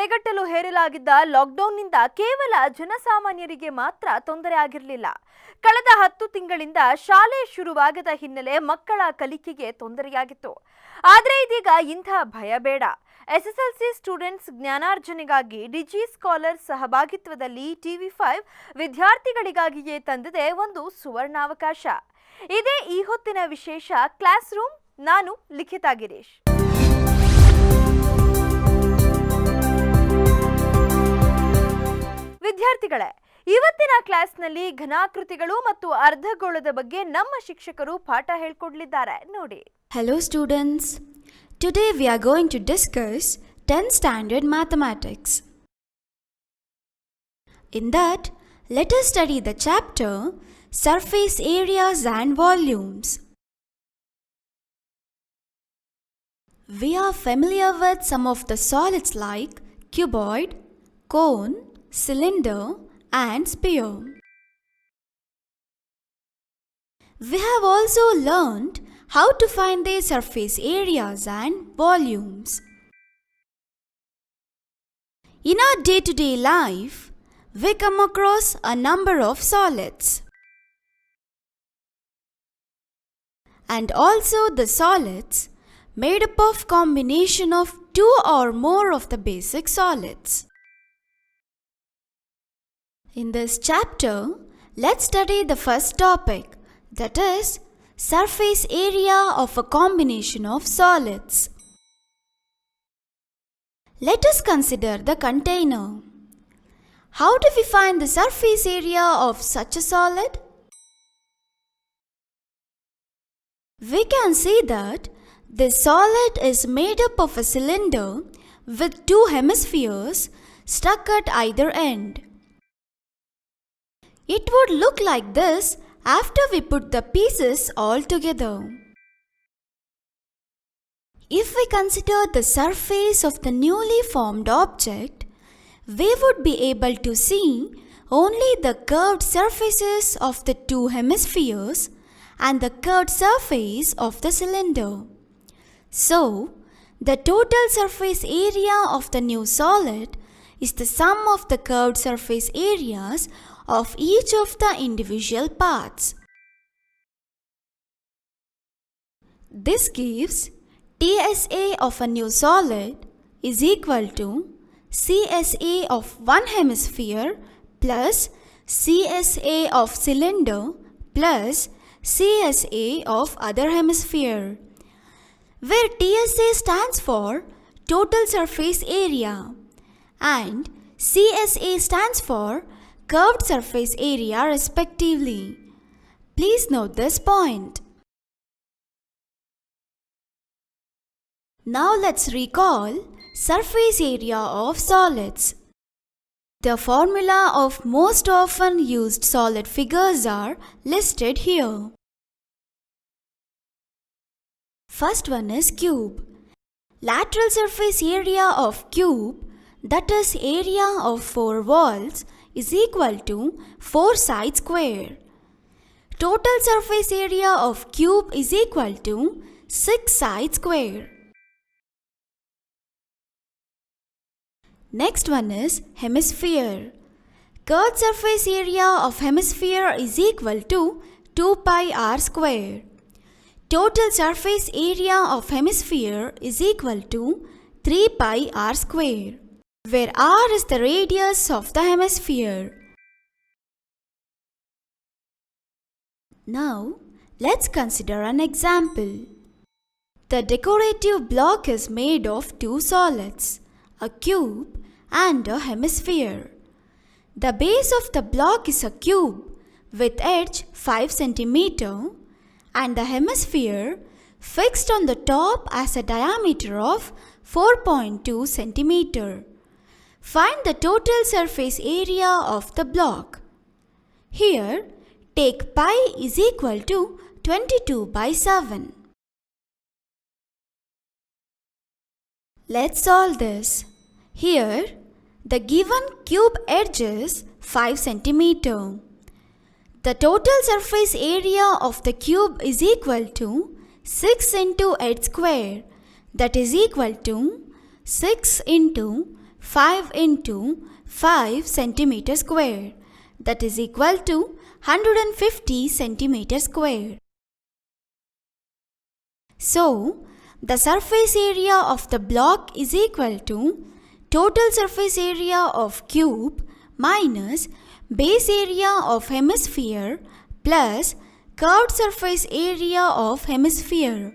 ತಡೆಗಟ್ಟಲು ಹೇರಲಾಗಿದ್ದ ಲಾಕ್ಡೌನ್ನಿಂದ ಕೇವಲ ಜನಸಾಮಾನ್ಯರಿಗೆ ಮಾತ್ರ ತೊಂದರೆ ಆಗಿರಲಿಲ್ಲ. ಕಳೆದ 10 ತಿಂಗಳಿಂದ ಶಾಲೆ ಶುರುವಾಗದ ಹಿನ್ನೆಲೆ ಮಕ್ಕಳ ಕಲಿಕೆಗೆ ತೊಂದರೆಯಾಗಿತ್ತು. ಆದರೆ ಇದೀಗ ಇಂಥ ಭಯ ಬೇಡ. ಎಸ್ಎಸ್ಎಲ್ಸಿ ಸ್ಟೂಡೆಂಟ್ಸ್ ಜ್ಞಾನಾರ್ಜನೆಗಾಗಿ ಡಿಜಿ ಸ್ಕಾಲರ್ ಸಹಭಾಗಿತ್ವದಲ್ಲಿ TV5 ವಿದ್ಯಾರ್ಥಿಗಳಿಗಾಗಿಯೇ ತಂದಿದೆ ಒಂದು ಸುವರ್ಣಾವಕಾಶ. ಇದೇ ಈ ಹೊತ್ತಿನ ವಿಶೇಷ ಕ್ಲಾಸ್ ರೂಮ್. ನಾನು ಲಿಖಿತಾ ಗಿರೀಶ್. ವಿದ್ಯಾರ್ಥಿಗಳೇ, ಇವತ್ತಿನ ಕ್ಲಾಸ್ನಲ್ಲಿ ಘನಾಕೃತಿಗಳು ಮತ್ತು ಅರ್ಧಗೋಳದ ಬಗ್ಗೆ ನಮ್ಮ ಶಿಕ್ಷಕರು ಪಾಠ ಹೇಳಿಕೊಡಲಿದ್ದಾರೆ. ನೋಡಿ. Hello students. Today we are going to discuss 10th standard mathematics. In that, let us study the chapter Surface Areas and Volumes. We are familiar with some of the solids like cuboid, cone, cylinder and sphere. We have also learned how to find their surface areas and volumes. In our day-to-day life, we come across a number of solids. And also the solids made up of combination of two or more of the basic solids. In this chapter, let's study the first topic, that is surface area of a combination of solids. Let us consider the container. How do we find the surface area of such a solid? We can see that this solid is made up of a cylinder with two hemispheres stuck at either end. It would look like this after we put the pieces all together. If we consider the surface of the newly formed object, we would be able to see only the curved surfaces of the two hemispheres and the curved surface of the cylinder. So, the total surface area of the new solid is the sum of the curved surface areas of each of the individual parts. This gives TSA of a new solid is equal to CSA of one hemisphere plus CSA of cylinder plus CSA of other hemisphere, where TSA stands for total surface area and CSA stands for curved surface area respectively. Please note this point. Now let's recall surface area of solids. The formula of most often used solid figures are listed here. First one is cube. Lateral surface area of cube, that is area of 4 walls, is equal to 4 sides square. Total surface area of cube is equal to 6 sides square. Next one is hemisphere. Curved surface area of hemisphere is equal to 2 pi r square. Total surface area of hemisphere is equal to 3 pi r square, where r is the radius of the hemisphere. Now, let's consider an example. The decorative block is made of two solids, a cube and a hemisphere. The base of the block is a cube with edge 5 cm and the hemisphere fixed on the top as a diameter of 4.2 cm. Find the total surface area of the block. Here, take pi is equal to 22/7. Let's solve this. Here, the given cube edge is 5 cm. The total surface area of the cube is equal to 6 into 8 square, that is equal to 6 into 5 into 5 centimeter square, that is equal to 150 centimeter square. So, the surface area of the block is equal to total surface area of cube minus base area of hemisphere plus curved surface area of hemisphere.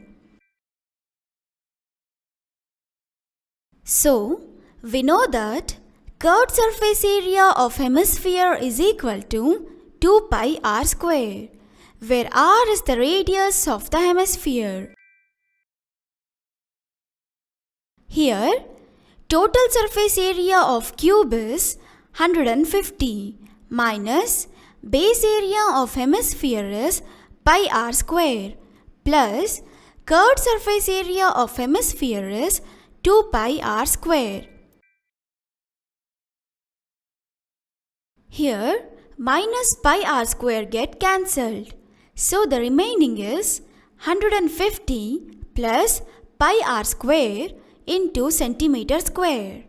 So, we know that curved surface area of hemisphere is equal to 2 pi r square, where r is the radius of the hemisphere. Here, total surface area of cube is 150 minus base area of hemisphere is pi r square plus curved surface area of hemisphere is 2 pi r square. Here, minus pi r square get cancelled. So, the remaining is 150 plus pi r square into centimeter square.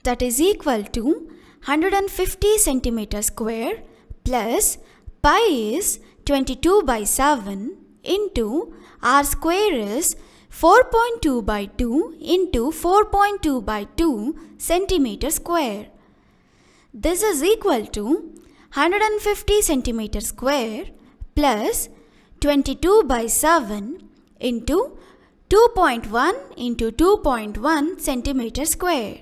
That is equal to 150 centimeter square plus pi is 22 by 7 into r square is 4.2 by 2 into 4.2 by 2 centimeter square. This is equal to 150 centimeter square plus 22 by 7 into 2.1 into 2.1 centimeter square.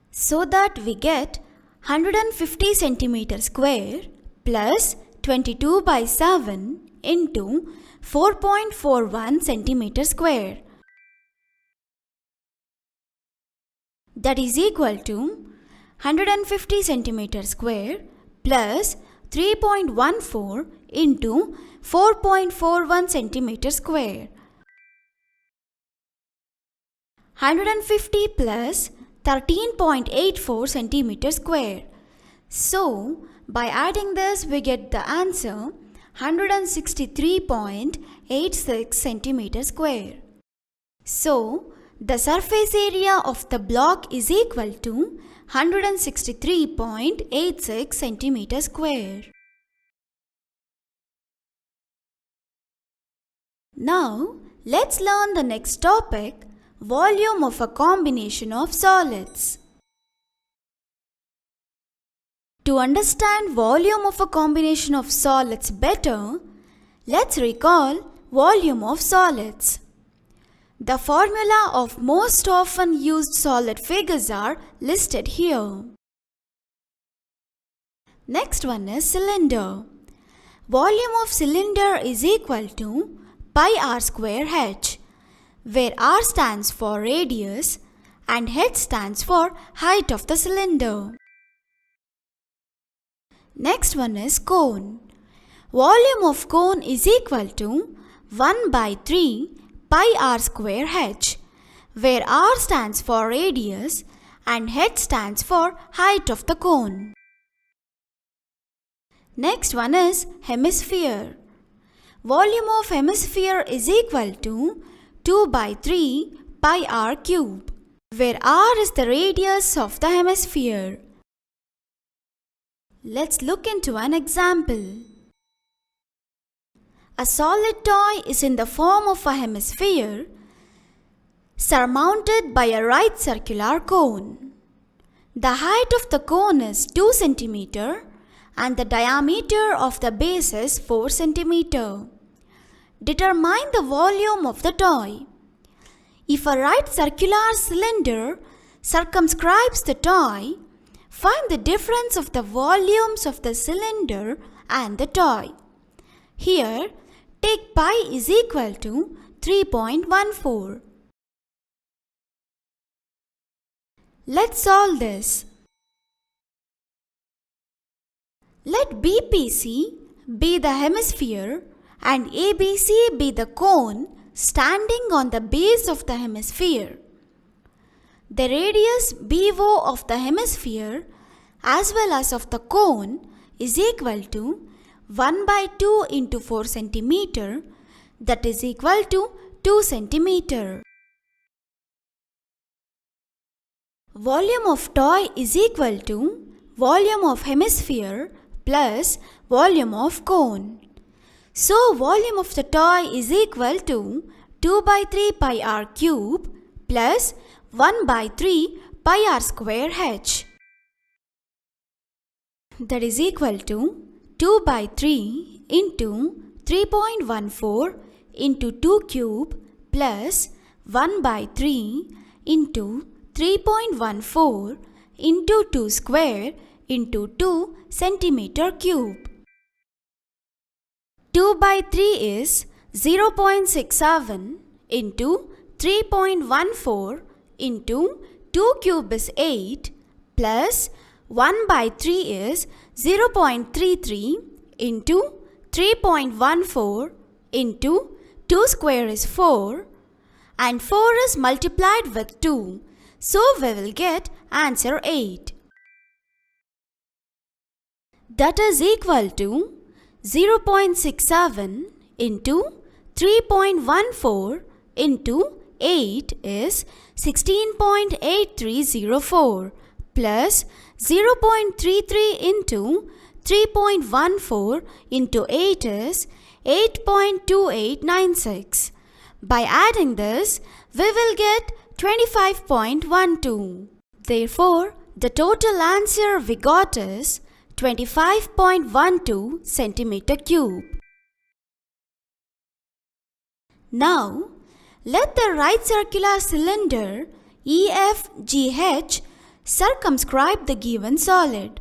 So that we get 150 centimeter square plus 22 by 7 into 4.41 centimeter square. That is equal to 150 centimeter square plus 3.14 into 4.41 centimeter square. 150 plus 13.84 centimeter square. So, by adding this we get the answer 163.86 centimeter square. So, the surface area of the block is equal to 163.86 centimeter square. Now, let's learn the next topic, volume of a combination of solids. To understand volume of a combination of solids better, let's recall volume of solids. The formula of most often used solid figures are listed here. Next one is cylinder. Volume of cylinder is equal to pi r square h, where r stands for radius and h stands for height of the cylinder. Next one is cone. Volume of cone is equal to 1 by 3 pi r square h, where r stands for radius and h stands for height of the cone. Next one is hemisphere. Volume of hemisphere is equal to 2 by 3 pi r cube, where r is the radius of the hemisphere. Let's look into an example. A solid toy is in the form of a hemisphere surmounted by a right circular cone. The height of the cone is 2 cm and the diameter of the base is 4 cm. Determine the volume of the toy. If a right circular cylinder circumscribes the toy, find the difference of the volumes of the cylinder and the toy. Here, take pi is equal to 3.14. Let's solve this. Let BPC be the hemisphere and ABC be the cone standing on the base of the hemisphere. The radius BO of the hemisphere as well as of the cone is equal to 1 by 2 into 4 cm, that is equal to 2 centimeter. Volume of toy is equal to volume of hemisphere plus volume of cone. So volume of the toy is equal to 2 by 3 pi r cube plus 1 by 3 pi r square h. That is equal to 2 by 3 into 3.14 into 2 cube plus 1 by 3 into 3.14 into 2 square into 2 centimeter cube. 2 by 3 is 0.67 into 3.14 into 2 cube is 8 plus 1 by 3 is 0.33 into 3.14 into 2 square is 4 and 4 is multiplied with 2. So we will get answer 8. That is equal to 0.67 into 3.14 into 8 is 16.8304 plus 0.33 into 3.14 into 8 is 8.2896. By adding this, we will get 25.12. Therefore, the total answer we got is 25.12 centimeter cube. Now, let the right circular cylinder EFGH circumscribe the given solid.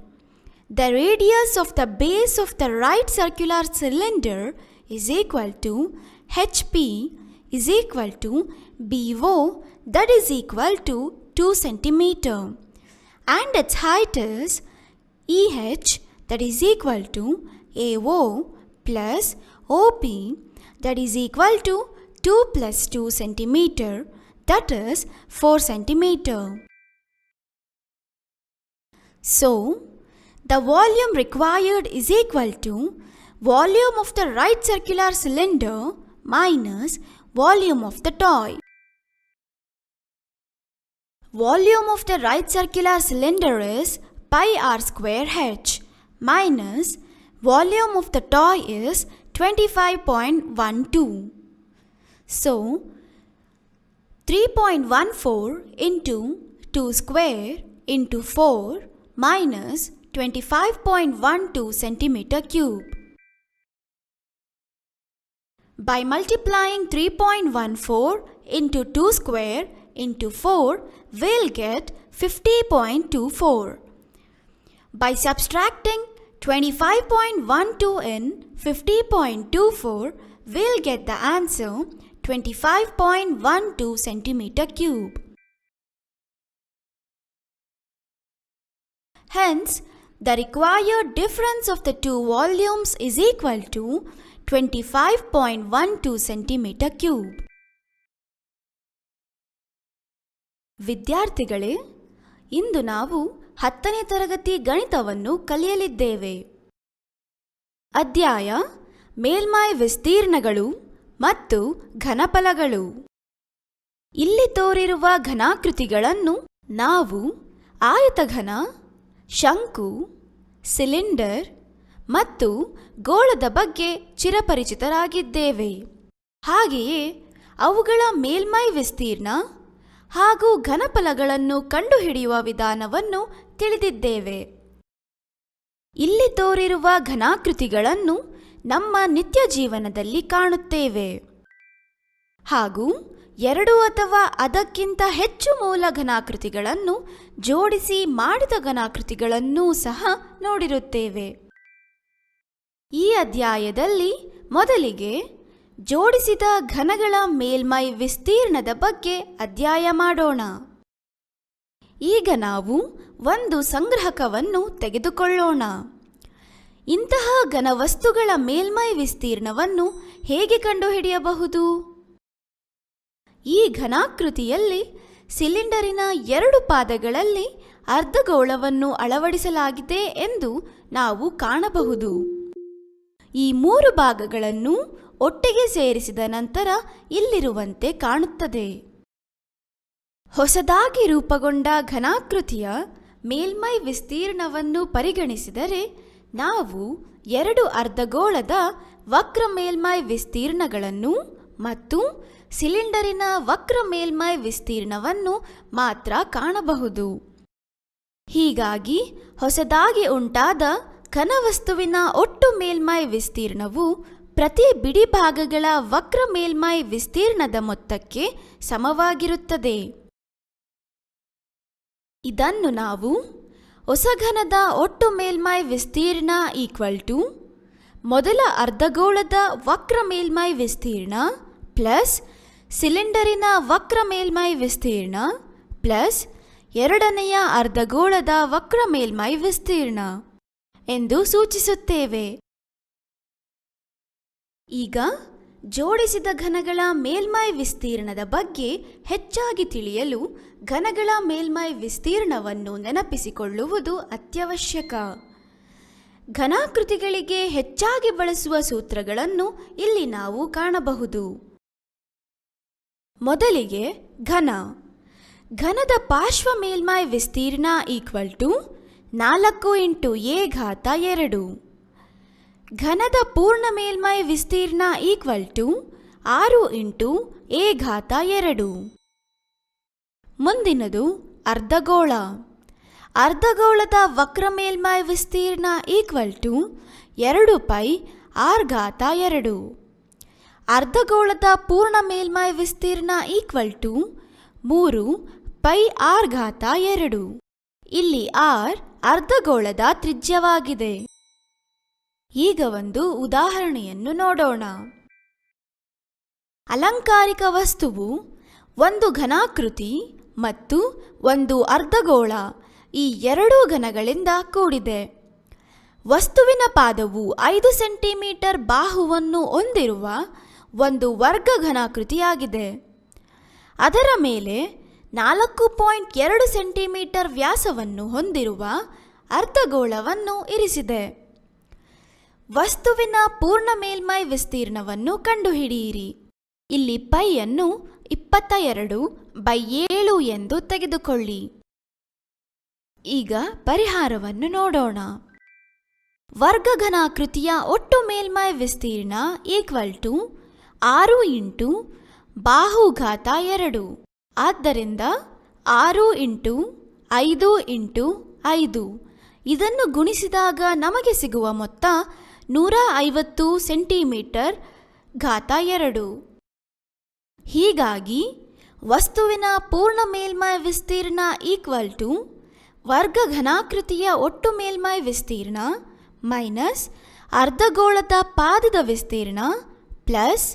The radius of the base of the right circular cylinder is equal to HP is equal to BO, that is equal to 2 centimeter, and its height is EH, that is equal to AO plus OP, that is equal to 2 plus 2 centimeter, that is 4 centimeter. So, the volume required is equal to volume of the right circular cylinder minus volume of the toy. Volume of the right circular cylinder is pi r square h minus volume of the toy is 25.12. So, 3.14 into 2 square into 4 minus 25.12 centimeter cube. By multiplying 3.14 into 2 square into 4, we'll get 50.24. By subtracting 25.12 in 50.24, we'll get the answer 25.12 centimeter cube. Hence, the required difference of the two volumes is equal to 25.12 centimeter cube. ವಿದ್ಯಾರ್ಥಿಗಳೇ, ಇಂದು ನಾವು 10ನೇ ತರಗತಿ ಗಣಿತವನ್ನು ಕಲಿಯಲಿದ್ದೇವೆ. ಅಧ್ಯಾಯ ಮೇಲ್ಮೈ ವಿಸ್ತೀರ್ಣಗಳು ಮತ್ತು ಘನಫಲಗಳು. ಇಲ್ಲಿ ತೋರಿರುವ ಘನಾಕೃತಿಗಳನ್ನು ನಾವು ಆಯತಘನ, ಶಂಕು, ಸಿಲಿಂಡರ್ ಮತ್ತು ಗೋಳದ ಬಗ್ಗೆ ಚಿರಪರಿಚಿತರಾಗಿದ್ದೇವೆ. ಹಾಗೆಯೇ ಅವುಗಳ ಮೇಲ್ಮೈ ವಿಸ್ತೀರ್ಣ ಹಾಗೂ ಘನಫಲಗಳನ್ನು ಕಂಡುಹಿಡಿಯುವ ವಿಧಾನವನ್ನು ತಿಳಿದಿದ್ದೇವೆ. ಇಲ್ಲಿ ತೋರಿರುವ ಘನಾಕೃತಿಗಳನ್ನು ನಮ್ಮ ನಿತ್ಯ ಜೀವನದಲ್ಲಿ ಕಾಣುತ್ತೇವೆ ಹಾಗೂ 2 ಅಥವಾ ಅದಕ್ಕಿಂತ ಹೆಚ್ಚು ಮೂಲ ಘನಾಕೃತಿಗಳನ್ನು ಜೋಡಿಸಿ ಮಾಡಿದ ಘನಾಕೃತಿಗಳನ್ನೂ ಸಹ ನೋಡಿರುತ್ತೇವೆ. ಈ ಅಧ್ಯಾಯದಲ್ಲಿ ಮೊದಲಿಗೆ ಜೋಡಿಸಿದ ಘನಗಳ ಮೇಲ್ಮೈ ವಿಸ್ತೀರ್ಣದ ಬಗ್ಗೆ ಅಧ್ಯಯನ ಮಾಡೋಣ. ಈಗ ನಾವು ಒಂದು ಸಂಗ್ರಹಕವನ್ನು ತೆಗೆದುಕೊಳ್ಳೋಣ. ಇಂತಹ ಘನವಸ್ತುಗಳ ಮೇಲ್ಮೈ ವಿಸ್ತೀರ್ಣವನ್ನು ಹೇಗೆ ಕಂಡುಹಿಡಿಯಬಹುದು? ಈ ಘನಾಕೃತಿಯಲ್ಲಿ ಸಿಲಿಂಡರಿನ 2 ಪಾದಗಳಲ್ಲಿ ಅರ್ಧಗೋಳವನ್ನು ಅಳವಡಿಸಲಾಗಿದೆ ಎಂದು ನಾವು ಕಾಣಬಹುದು. ಈ 3 ಭಾಗಗಳನ್ನು ಒಟ್ಟಿಗೆ ಸೇರಿಸಿದ ನಂತರ ಇಲ್ಲಿರುವಂತೆ ಕಾಣುತ್ತದೆ. ಹೊಸದಾಗಿ ರೂಪುಗೊಂಡ ಘನಾಕೃತಿಯ ಮೇಲ್ಮೈ ವಿಸ್ತೀರ್ಣವನ್ನು ಪರಿಗಣಿಸಿದರೆ ನಾವು 2 ಅರ್ಧಗೋಳದ ವಕ್ರ ಮೇಲ್ಮೈ ವಿಸ್ತೀರ್ಣಗಳನ್ನು ಮತ್ತು ಸಿಲಿಂಡರಿನ ವಕ್ರ ಮೇಲ್ಮೈ ವಿಸ್ತೀರ್ಣವನ್ನು ಮಾತ್ರ ಕಾಣಬಹುದು. ಹೀಗಾಗಿ ಹೊಸದಾಗಿ ಉಂಟಾದ ಘನವಸ್ತುವಿನ ಒಟ್ಟು ಮೇಲ್ಮೈ ವಿಸ್ತೀರ್ಣವು ಪ್ರತಿ ಬಿಡಿ ಭಾಗಗಳ ವಕ್ರ ಮೇಲ್ಮೈ ವಿಸ್ತೀರ್ಣದ ಮೊತ್ತಕ್ಕೆ ಸಮವಾಗಿರುತ್ತದೆ. ಇದನ್ನು ನಾವು ಹೊಸಘನದ ಒಟ್ಟು ಮೇಲ್ಮೈ ವಿಸ್ತೀರ್ಣ = ಮೊದಲ ಅರ್ಧಗೋಳದ ವಕ್ರ ಮೇಲ್ಮೈ ವಿಸ್ತೀರ್ಣ ಪ್ಲಸ್ ಸಿಲಿಂಡರಿನ ವಕ್ರ ಮೇಲ್ಮೈ ವಿಸ್ತೀರ್ಣ ಪ್ಲಸ್ ಎರಡನೆಯ ಅರ್ಧಗೋಳದ ವಕ್ರ ಮೇಲ್ಮೈ ವಿಸ್ತೀರ್ಣ ಎಂದು ಸೂಚಿಸುತ್ತೇವೆ. ಈಗ ಜೋಡಿಸಿದ ಘನಗಳ ಮೇಲ್ಮೈ ವಿಸ್ತೀರ್ಣದ ಬಗ್ಗೆ ಹೆಚ್ಚಾಗಿ ತಿಳಿಯಲು ಘನಗಳ ಮೇಲ್ಮೈ ವಿಸ್ತೀರ್ಣವನ್ನು ನೆನಪಿಸಿಕೊಳ್ಳುವುದು ಅತ್ಯವಶ್ಯಕ. ಘನಾಕೃತಿಗಳಿಗೆ ಹೆಚ್ಚಾಗಿ ಬಳಸುವ ಸೂತ್ರಗಳನ್ನು ಇಲ್ಲಿ ನಾವು ಕಾಣಬಹುದು. ಮೊದಲಿಗೆ ಘನದ ಪಾರ್ಶ್ವ ಮೇಲ್ಮೈ ವಿಸ್ತೀರ್ಣ = 4 × a². ಘನದ ಪೂರ್ಣ ಮೇಲ್ಮೈ ವಿಸ್ತೀರ್ಣ = 6 × a². ಮುಂದಿನದು ಅರ್ಧಗೋಳ. ಅರ್ಧಗೋಳದ ವಕ್ರ ಮೇಲ್ಮೈ ವಿಸ್ತೀರ್ಣ = 2πr². ಅರ್ಧಗೋಳದ ಪೂರ್ಣ ಮೇಲ್ಮೈ ವಿಸ್ತೀರ್ಣ = 3πr². ಇಲ್ಲಿ r ಅರ್ಧಗೋಳದ ತ್ರಿಜ್ಯವಾಗಿದೆ. ಈಗ ಒಂದು ಉದಾಹರಣೆಯನ್ನು ನೋಡೋಣ. ಅಲಂಕಾರಿಕ ವಸ್ತುವು ಒಂದು ಘನಾಕೃತಿ ಮತ್ತು ಒಂದು ಅರ್ಧಗೋಳ ಈ ಎರಡೂ ಘನಗಳಿಂದ ಕೂಡಿದೆ. ವಸ್ತುವಿನ ಪಾದವು 5 ಸೆಂಟಿಮೀಟರ್ ಬಾಹುವನ್ನು ಹೊಂದಿರುವ ಒಂದು ವರ್ಗ ಘನಾಕೃತಿಯಾಗಿದೆ. ಅದರ ಮೇಲೆ 4.2 ಸೆಂಟಿಮೀಟರ್ ವ್ಯಾಸವನ್ನು ಹೊಂದಿರುವ ಅರ್ಧಗೋಳವನ್ನು ಇರಿಸಿದೆ. ವಸ್ತುವಿನ ಪೂರ್ಣ ಮೇಲ್ಮೈ ವಿಸ್ತೀರ್ಣವನ್ನು ಕಂಡುಹಿಡಿಯಿರಿ. ಇಲ್ಲಿ ಪೈಯನ್ನು 22/7 ಎಂದು ತೆಗೆದುಕೊಳ್ಳಿ. ಈಗ ಪರಿಹಾರವನ್ನು ನೋಡೋಣ. ವರ್ಗ ಘನಾಕೃತಿಯ ಒಟ್ಟು ಮೇಲ್ಮೈ ವಿಸ್ತೀರ್ಣ = 6 × ಬಾಹು⁴2. ಆದ್ದರಿಂದ 6 × 5 × 5 ಇದನ್ನು ಗುಣಿಸಿದಾಗ ನಮಗೆ ಸಿಗುವ ಮೊತ್ತ 150 cm². ಹೀಗಾಗಿ ವಸ್ತುವಿನ ಪೂರ್ಣ ಮೇಲ್ಮೈ ವಿಸ್ತೀರ್ಣ = ವರ್ಗ ಘನಾಕೃತಿಯ ಒಟ್ಟು ಮೇಲ್ಮೈ ವಿಸ್ತೀರ್ಣ ಮೈನಸ್ ಅರ್ಧಗೋಳದ ಪಾದದ ವಿಸ್ತೀರ್ಣ ಪ್ಲಸ್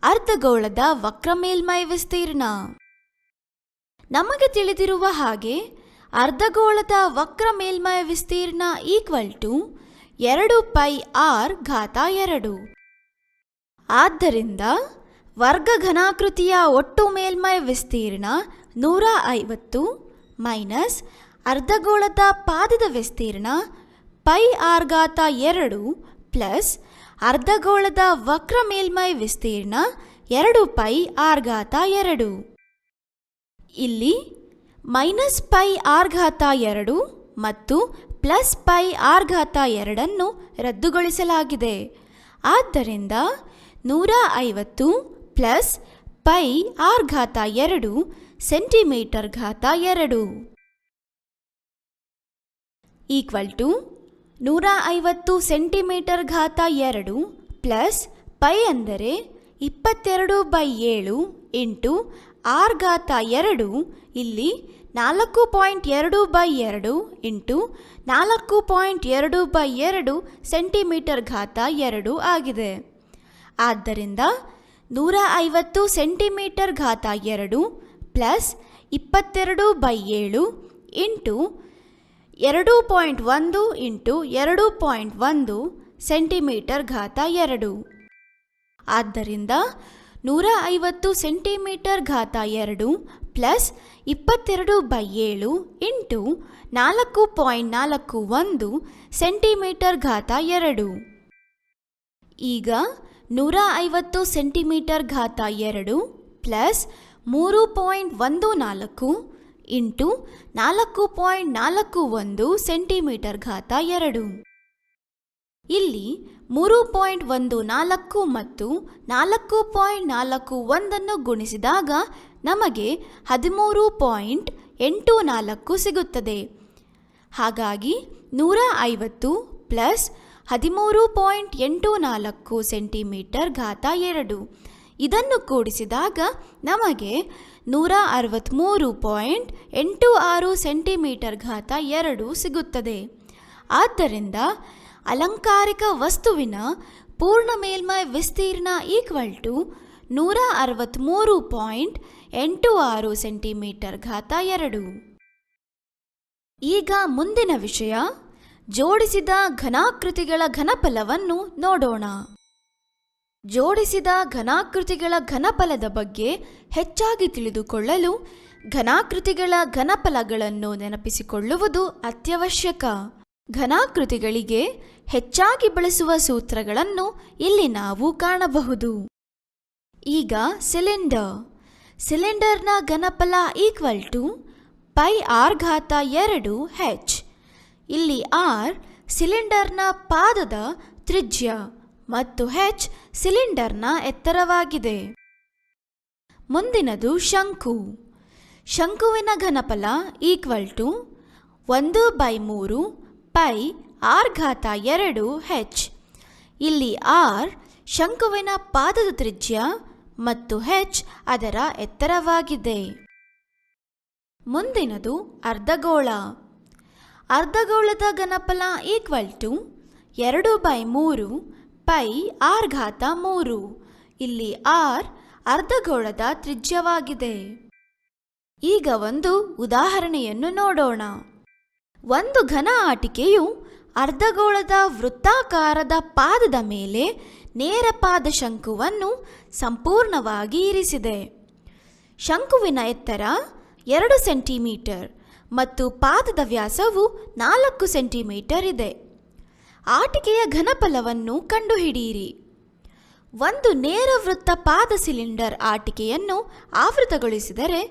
ಅರ್ಧಗೋಳದ ವಕ್ರ ಮೇಲ್ಮೈ ವಿಸ್ತೀರ್ಣ. ನಮಗೆ ತಿಳಿದಿರುವ ಹಾಗೆ ಅರ್ಧಗೋಳದ ವಕ್ರ ಮೇಲ್ಮೈ ವಿಸ್ತೀರ್ಣ = 2πr². ಆದ್ದರಿಂದ ವರ್ಗ ಘನಾಕೃತಿಯ ಒಟ್ಟು ಮೇಲ್ಮೈ ವಿಸ್ತೀರ್ಣ 150 ಮೈನಸ್ ಅರ್ಧಗೋಳದ ಪಾದದ ವಿಸ್ತೀರ್ಣ πr² ಪ್ಲಸ್ ಅರ್ಧಗೋಳದ ವಕ್ರ ಮೇಲ್ಮೈ ವಿಸ್ತೀರ್ಣ 2πr². ಇಲ್ಲಿ -πr² ಮತ್ತು +πr² ರದ್ದುಗೊಳಿಸಲಾಗಿದೆ. ಆದ್ದರಿಂದ 150 plus πr² cm²² = 150 cm² plus π ಅಂದರೆ 22/7 × r². ಇಲ್ಲಿ 4.22 × 4.22 cm² ಆಗಿದೆ. ಆದ್ದರಿಂದ 150 cm² ಪ್ಲಸ್ 22/7 × 2.1 × 2.1 cm². ಆದ್ದರಿಂದ 150 cm² ಪ್ಲಸ್ 22/7 × 4.41 cm². ಈಗ 150 ಸೆಂಟಿಮೀಟರ್ ಘಾತ 2 ಪ್ಲಸ್ 3.14 ಇಂಟು 4.41 ಸೆಂಟಿಮೀಟರ್ ಘಾತ 2. ಇಲ್ಲಿ 3.14 ಮತ್ತು 4.41 ಗುಣಿಸಿದಾಗ ನಮಗೆ 13.84 ಸಿಗುತ್ತದೆ. ಹಾಗಾಗಿ 150 ಪ್ಲಸ್ 13.84 ಸೆಂಟಿಮೀಟರ್ ಘಾತ 2 ಇದನ್ನು ಕೂಡಿಸಿದಾಗ ನಮಗೆ 163.86 ಸೆಂಟಿಮೀಟರ್ ಘಾತ 2 ಸಿಗುತ್ತದೆ. ಆದ್ದರಿಂದ ಅಲಂಕಾರಿಕ ವಸ್ತುವಿನ ಪೂರ್ಣ ಮೇಲ್ಮೈ ವಿಸ್ತೀರ್ಣ ಈಕ್ವಲ್ ಟು 163.86 ಸೆಂಟಿಮೀಟರ್ ಘಾತ 2. ಈಗ ಮುಂದಿನ ವಿಷಯ ಜೋಡಿಸಿದ ಘನಾಕೃತಿಗಳ ಘನಫಲವನ್ನು ನೋಡೋಣ. ಜೋಡಿಸಿದ ಘನಾಕೃತಿಗಳ ಘನಫಲದ ಬಗ್ಗೆ ಹೆಚ್ಚಾಗಿ ತಿಳಿದುಕೊಳ್ಳಲು ಘನಾಕೃತಿಗಳ ಘನಫಲಗಳನ್ನು ನೆನಪಿಸಿಕೊಳ್ಳುವುದು ಅತ್ಯವಶ್ಯಕ. ಘನಾಕೃತಿಗಳಿಗೆ ಹೆಚ್ಚಾಗಿ ಬಳಸುವ ಸೂತ್ರಗಳನ್ನು ಇಲ್ಲಿ ನಾವು ಕಾಣಬಹುದು. ಈಗ ಸಿಲಿಂಡರ್ನ ಘನಫಲ ಈಕ್ವಲ್ ಟು ಪೈ ಆರ್ ಘಾತ 2 h. ಇಲ್ಲಿ ಆರ್ ಸಿಲಿಂಡರ್ನ ಪಾದದ ತ್ರಿಜ್ಯ ಮತ್ತು h ಸಿಲಿಂಡರ್ನ ಎತ್ತರವಾಗಿದೆ. ಮುಂದಿನದು ಶಂಕುವಿನ ಘನಫಲ ಈಕ್ವಲ್ ಟು 1/3 ಪೈ ಆರ್ ಘಾತ 2 h. ಇಲ್ಲಿ ಆರ್ ಶಂಕುವಿನ ಪಾದದ ತ್ರಿಜ್ಯ ಮತ್ತು h ಅದರ ಎತ್ತರವಾಗಿದೆ. ಮುಂದಿನದು ಅರ್ಧಗೋಳದ ಘನಫಲ ಈಕ್ವಲ್ ಟು 2/3 ಪೈ ಆರ್ ಘಾತ 3. ಇಲ್ಲಿ ಆರ್ ಅರ್ಧಗೋಳದ ತ್ರಿಜ್ಯವಾಗಿದೆ. ಈಗ ಒಂದು ಉದಾಹರಣೆಯನ್ನು ನೋಡೋಣ. ಒಂದು ಘನ ಆಟಿಕೆಯು ಅರ್ಧಗೋಳದ ವೃತ್ತಾಕಾರದ ಪಾದದ ಮೇಲೆ ನೇರ ಪಾದ ಶಂಕುವನ್ನು ಸಂಪೂರ್ಣವಾಗಿ ಇರಿಸಿದೆ. ಶಂಕುವಿನ ಎತ್ತರ 2 ಸೆಂಟಿಮೀಟರ್ ಮತ್ತು ಪಾದದ ವ್ಯಾಸವು 4 ಸೆಂಟಿಮೀಟರ್ ಇದೆ. ಆಟಿಕೆಯ ಘನಫಲವನ್ನು ಕಂಡುಹಿಡಿಯಿರಿ. ಒಂದು ನೇರ ವೃತ್ತ ಪಾದ ಸಿಲಿಂಡರ್ ಆಟಿಕೆಯನ್ನು ಆವೃತಗೊಳಿಸಿದರೆ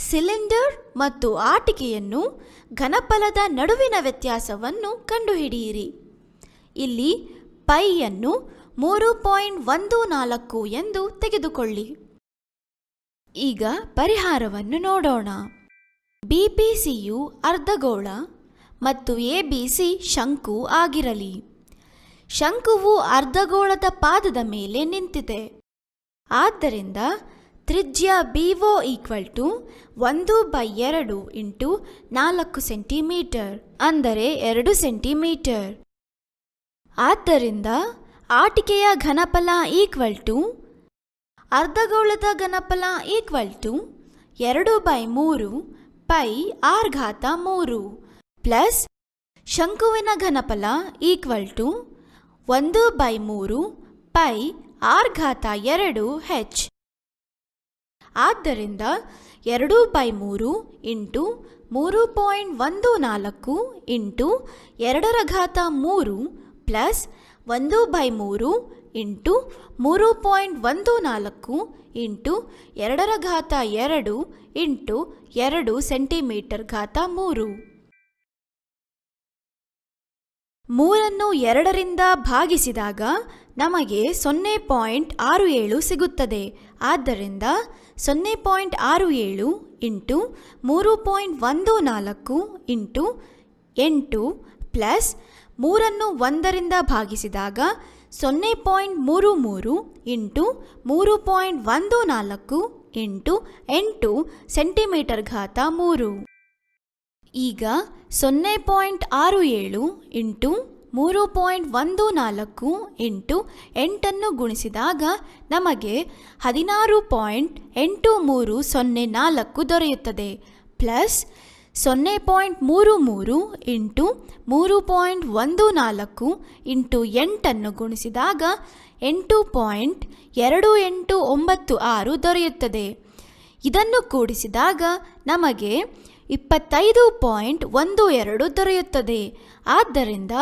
ಸಿಲಿಂಡರ್ ಮತ್ತು ಆಟಿಕೆಯನ್ನು ಘನಫಲದ ನಡುವಿನ ವ್ಯತ್ಯಾಸವನ್ನು ಕಂಡುಹಿಡಿಯಿರಿ. ಇಲ್ಲಿ ಪೈಯನ್ನು 3.14 ಎಂದು ತೆಗೆದುಕೊಳ್ಳಿ. ಈಗ ಪರಿಹಾರವನ್ನು ನೋಡೋಣ. ಬಿಪಿಸಿಯು ಅರ್ಧಗೋಳ ಮತ್ತು ಎಬಿಸಿ ಶಂಕು ಆಗಿರಲಿ. ಶಂಕುವು ಅರ್ಧಗೋಳದ ಪಾದದ ಮೇಲೆ ನಿಂತಿದೆ. ಆದ್ದರಿಂದ ತ್ರಿಜ್ಯ BO equal to 1/2 into 4 centimetre ಅಂದರೆ 2 ಸೆಂಟಿಮೀಟರ್. ಆದ್ದರಿಂದ ಆಟಿಕೆಯ ಘನಫಲ ಈಕ್ವಲ್ ಟು ಅರ್ಧಗೋಳದ ಘನಫಲ ಈಕ್ವಲ್ ಟು 2/3 ಪೈ ಆರ್ ಘಾತ 3 ಪ್ಲಸ್ ಶಂಕುವಿನ ಘನಫಲ ಈಕ್ವಲ್ ಟು 1/3 ಪೈ ಆರ್ ಘಾತ 2 h. ಆದ್ದರಿಂದ 2/3 into 3.14 into 2⁻³ plus 1/3 into 3.14 into 2⁻² into 2 centimetre ಘಾತ 3. 3 2ರಿಂದ ಭಾಗಿಸಿದಾಗ ನಮಗೆ 0.67 ಸಿಗುತ್ತದೆ. ಆದ್ದರಿಂದ 0.67 ಇಂಟು 3.14 ಇಂಟು 8 ಪ್ಲಸ್ 3 1ರಿಂದ ಭಾಗಿಸಿದಾಗ 0.33 ಇಂಟು 3.14 ಇಂಟು 8 ಸೆಂಟಿಮೀಟರ್ ಘಾತ 3. ಈಗ 0.67 ಇಂಟು 3.14 ಇಂಟು 8 ಗುಣಿಸಿದಾಗ ನಮಗೆ 16.8304 ದೊರೆಯುತ್ತದೆ. ಪ್ಲಸ್ 0.33 ಇಂಟು 3.14 ಇಂಟು 8 ಗುಣಿಸಿದಾಗ 8.2896 ದೊರೆಯುತ್ತದೆ. ಇದನ್ನು ಕೂಡಿಸಿದಾಗ ನಮಗೆ 25.12 ದೊರೆಯುತ್ತದೆ. ಆದ್ದರಿಂದ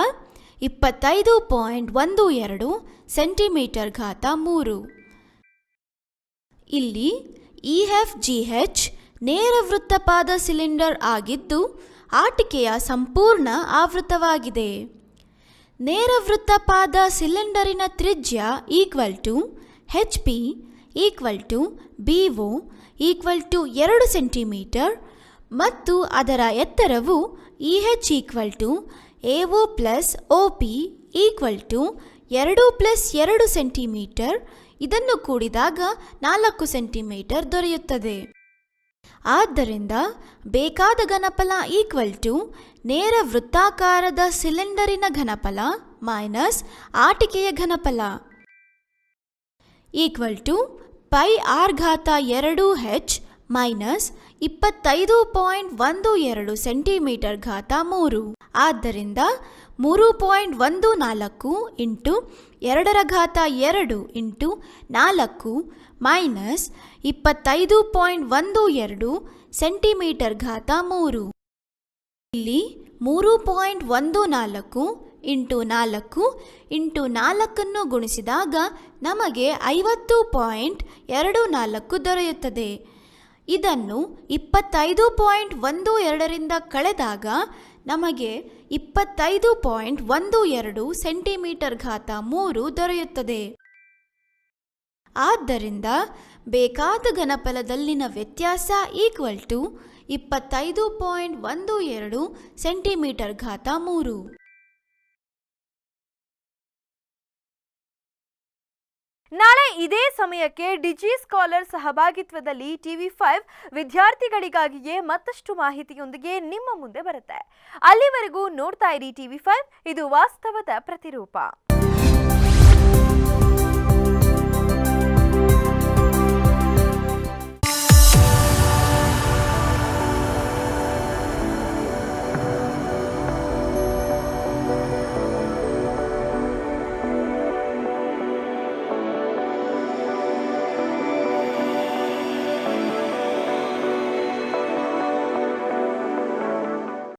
25.12 ಸೆಂಟಿಮೀಟರ್ ಘಾತ 3. ಇಲ್ಲಿ EFGH ನೇರ ವೃತ್ತಪಾದ ಸಿಲಿಂಡರ್ ಆಗಿದ್ದು ಆಟಿಕೆಯ ಸಂಪೂರ್ಣ ಆವೃತವಾಗಿದೆ. ನೇರ ವೃತ್ತಪಾದ ಸಿಲಿಂಡರಿನ ತ್ರಿಜ್ಯ HP BO 2 ಸೆಂಟಿಮೀಟರ್ ಮತ್ತು ಅದರ ಎತ್ತರವು EH AO plus OP 2 + 2 centimetre. ಇದನ್ನು ಕೂಡಿದಾಗ 4 ಸೆಂಟಿಮೀಟರ್ ದೊರೆಯುತ್ತದೆ. ಆದ್ದರಿಂದ ಬೇಕಾದ ಘನಫಲ ನೇರ ವೃತ್ತಾಕಾರದ ಸಿಲಿಂಡರಿನ ಘನಫಲ ಮೈನಸ್ ಆಟಿಕೆಯ ಘನಫಲ πr2h ಮೈನಸ್ 25.12 ಸೆಂಟಿಮೀಟರ್ ಘಾತ 3. ಆದ್ದರಿಂದ 3.14 ಇಂಟು 2^2 ಇಂಟು 4 ಮೈನಸ್ 25.12 ಸೆಂಟಿಮೀಟರ್ ಘಾತ 3. ಇಲ್ಲಿ 3.14 ಇಂಟು 4 ಇಂಟು 4 ಗುಣಿಸಿದಾಗ ನಮಗೆ 50.24 ದೊರೆಯುತ್ತದೆ. ಇದನ್ನು 25.12ರಿಂದ ಕಳೆದಾಗ ನಮಗೆ 25.12 ಸೆಂಟಿಮೀಟರ್ ಘಾತ 3 ದೊರೆಯುತ್ತದೆ. ಆದ್ದರಿಂದ ಬೇಕಾದ ಘನಫಲದಲ್ಲಿನ ವ್ಯತ್ಯಾಸ 25.12 ಸೆಂಟಿಮೀಟರ್ ಘಾತ 3. ನಾಳೆ ಇದೇ ಸಮಯಕ್ಕೆ ಡಿಜಿ ಸ್ಕಾಲರ್ ಸಹಭಾಗಿತ್ವದಲ್ಲಿ TV5 ವಿದ್ಯಾರ್ಥಿಗಳಿಗಾಗಿಯೇ ಮತ್ತಷ್ಟು ಮಾಹಿತಿಯೊಂದಿಗೆ ನಿಮ್ಮ ಮುಂದೆ ಬರುತ್ತೆ. ಅಲ್ಲಿವರೆಗೂ ನೋಡ್ತಾ ಇರಿ TV5, ಇದು ವಾಸ್ತವದ ಪ್ರತಿರೂಪ.